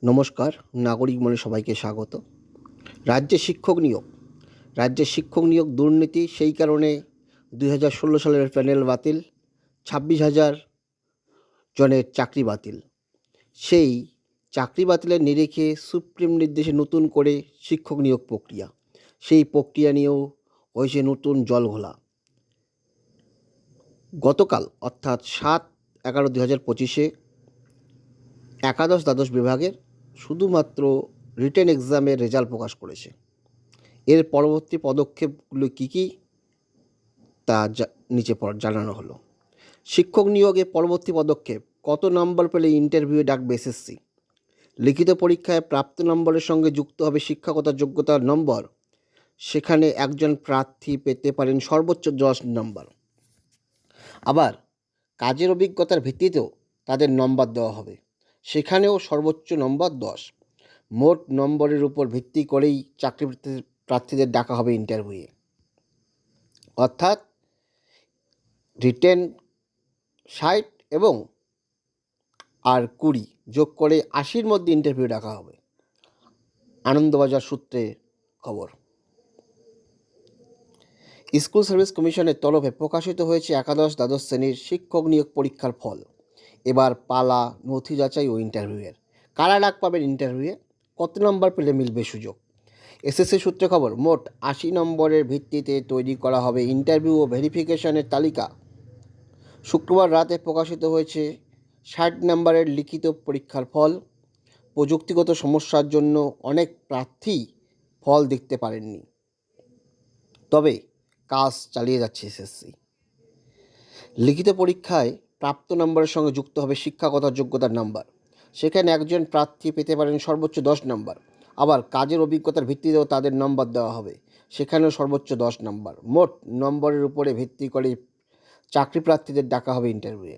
নমস্কার, নাগরিক মনে সবাইকে স্বাগত। রাজ্যে শিক্ষক নিয়োগ দুর্নীতি, সেই কারণে 2016 সালের প্যানেল বাতিল, 26,000 জনের চাকরি বাতিল। সেই চাকরি বাতিলের নিরিখে সুপ্রিম নির্দেশে নতুন করে শিক্ষক নিয়োগ প্রক্রিয়া, সেই প্রক্রিয়া নিয়েও হয়েছে নতুন জলঘোলা। গতকাল অর্থাৎ 7/11/2025 একাদশ দ্বাদশ বিভাগের শুধুমাত্র রিটেন এক্সামের রেজাল্ট প্রকাশ করেছে। এর পরবর্তী পদক্ষেপগুলো কী কী তা নিচে জানানো হলো। শিক্ষক নিয়োগে পরবর্তী পদক্ষেপ: কত নম্বর পেলে ইন্টারভিউয়ে ডাকবে এসএসসি। লিখিত পরীক্ষায় প্রাপ্ত নম্বরের সঙ্গে যুক্ত হবে শিক্ষাগত যোগ্যতার নম্বর। সেখানে একজন প্রার্থী পেতে পারেন সর্বোচ্চ 10 নম্বর। আবার কাজের অভিজ্ঞতার ভিত্তিতেও তাদের নম্বর দেওয়া হবে, সেখানেও সর্বোচ্চ নম্বর 10। মোট নম্বরের উপর ভিত্তি করেই চাকরি প্রার্থীদের ডাকা হবে ইন্টারভিউয়ে। অর্থাৎ রিটেন 60 এবং আর 20 যোগ করে 80-র মধ্যে ইন্টারভিউ ডাকা হবে। আনন্দবাজার সূত্রে খবর। স্কুল সার্ভিস কমিশনের তরফে প্রকাশিত হয়েছে একাদশ দ্বাদশ শ্রেণীর শিক্ষক নিয়োগ পরীক্ষার ফল। এবার পালা নথি যাচাই ও ইন্টারভিউয়ের। কারা ডাক পাবেন ইন্টারভিউয়ে, কত নম্বর পেলে মিলবে সুযোগ। এসএসসি সূত্রে খবর, মোট 80 নম্বরের ভিত্তিতে তৈরি করা হবে ইন্টারভিউ ও ভেরিফিকেশনের তালিকা। শুক্রবার রাতে প্রকাশিত হয়েছে 60 নম্বরের লিখিত পরীক্ষার ফল। প্রযুক্তিগত সমস্যার জন্য অনেক প্রার্থী ফল দেখতে পারেননি, তবে কাজ চালিয়ে যাচ্ছে এসএসসি। লিখিত পরীক্ষায় প্রাপ্ত নম্বরের সঙ্গে যুক্ত হবে শিক্ষাগত যোগ্যতার নম্বর। সেখানে একজন প্রার্থী পেতে পারেন সর্বোচ্চ 10 নম্বর। আবার কাজের অভিজ্ঞতার ভিত্তিতেও তাদের নম্বর দেওয়া হবে, সেখানেও সর্বোচ্চ 10 নম্বর। মোট নম্বরের উপরে ভিত্তি করে চাকরি প্রার্থীদের ডাকা হবে ইন্টারভিউয়ে।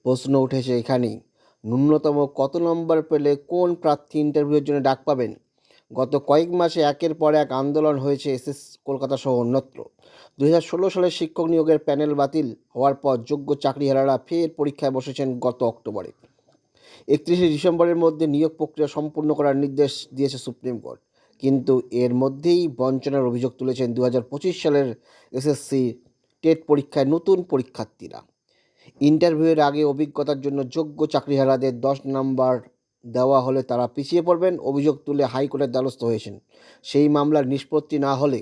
প্রশ্ন উঠেছে এখানেই, ন্যূনতম কত নম্বর পেলে কোন প্রার্থী ইন্টারভিউয়ের জন্য ডাক পাবেন। গত কয়েক মাসে একের পর এক আন্দোলন হয়েছে কলকাতা সহ অন্যত্র। 2016 সালের শিক্ষক নিয়োগের প্যানেল বাতিল হওয়ার পর যোগ্য চাকরিহারারা ফের পরীক্ষায় বসেছেন গত অক্টোবরে। 31শে ডিসেম্বরের মধ্যে নিয়োগ প্রক্রিয়া সম্পূর্ণ করার নির্দেশ দিয়েছে সুপ্রিম কোর্ট। কিন্তু এর মধ্যেই বঞ্চনার অভিযোগ তুলেছেন 2025 সালের এসএসসি টেট পরীক্ষায় নতুন পরীক্ষার্থীরা। ইন্টারভিউয়ের আগে অভিজ্ঞতার জন্য যোগ্য চাকরিহারাদের 10 নম্বর দেওয়া হলে তারা পিছিয়ে পড়বেন, অভিযোগ তুলে হাইকোর্টের দ্বারস্থ হয়েছেন। সেই মামলার নিষ্পত্তি না হলে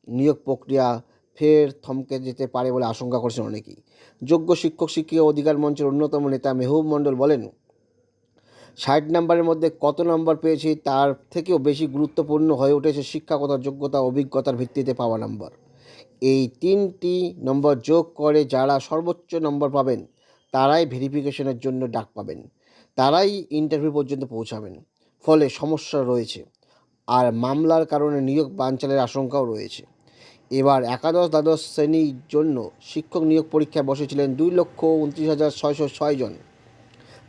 নিয়োগ প্রক্রিয়া ফের থমকে যেতে পারে বলে আশঙ্কা করছেন অনেকেই। যোগ্য শিক্ষক শিক্ষিকা অধিকার মঞ্চের অন্যতম নেতা মেহবুব মণ্ডল বলেন, 60 নম্বরের মধ্যে কত নম্বর পেয়েছি তার থেকেও বেশি গুরুত্বপূর্ণ হয়ে উঠেছে শিক্ষাগত যোগ্যতা, অভিজ্ঞতার ভিত্তিতে পাওয়া নম্বর। এই 3টি নম্বর যোগ করে যারা সর্বোচ্চ নম্বর পাবেন তারাই ভেরিফিকেশনের জন্য ডাক পাবেন, তারাই ইন্টারভিউ পর্যন্ত পৌঁছাবেন। ফলে সমস্যা রয়েছে, আর মামলার কারণে নিয়োগ বানচালের আশঙ্কাও রয়েছে। এবার একাদশ দ্বাদশ শ্রেণীর জন্য শিক্ষক নিয়োগ পরীক্ষায় বসেছিলেন 2,29,606 জন।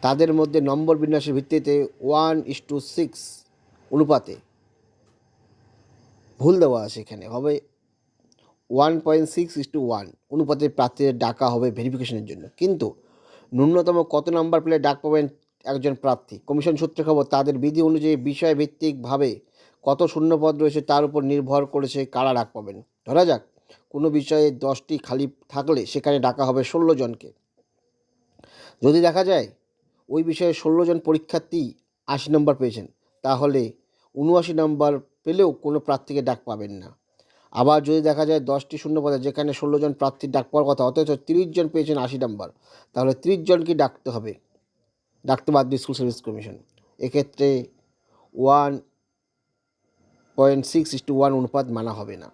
তাদের মধ্যে নম্বর বিন্যাসের ভিত্তিতে 1:6 অনুপাতে ভুল দেওয়া আছে, এখানে হবে 1.6:1 অনুপাতে প্রার্থীদের ডাকা হবে ভেরিফিকেশনের জন্য। কিন্তু ন্যূনতম কত নম্বর পেলে ডাক পাবেন একজন প্রার্থী, কমিশন সূত্রে খবর, তাদের বিধি অনুযায়ী বিষয়ভিত্তিকভাবে কত শূন্যপদ রয়েছে তার উপর নির্ভর করেছে কারা ডাক পাবেন। ধরা যাক কোনো বিষয়ে 10টি খালি থাকলে সেখানে ডাকা হবে 16 জনকে। যদি দেখা যায় ওই বিষয়ে 16 জন পরীক্ষার্থী 80 নম্বর পেয়েছেন, তাহলে 79 নম্বর পেলেও কোনো প্রার্থীকে ডাক পাবেন না। আবার যদি দেখা যায় 10টি শূন্যপদে যেখানে 16 জন প্রার্থীর ডাক পাওয়ার কথা, অথচ 30 জন পেয়েছেন 80 নম্বর, তাহলে 30 জনকে ডাকতে বাধ্য স্কুল সার্ভিস কমিশন। এক্ষেত্রে 1.6:1 অনুপাত মানা হবে না।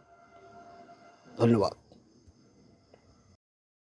ধন্যবাদ।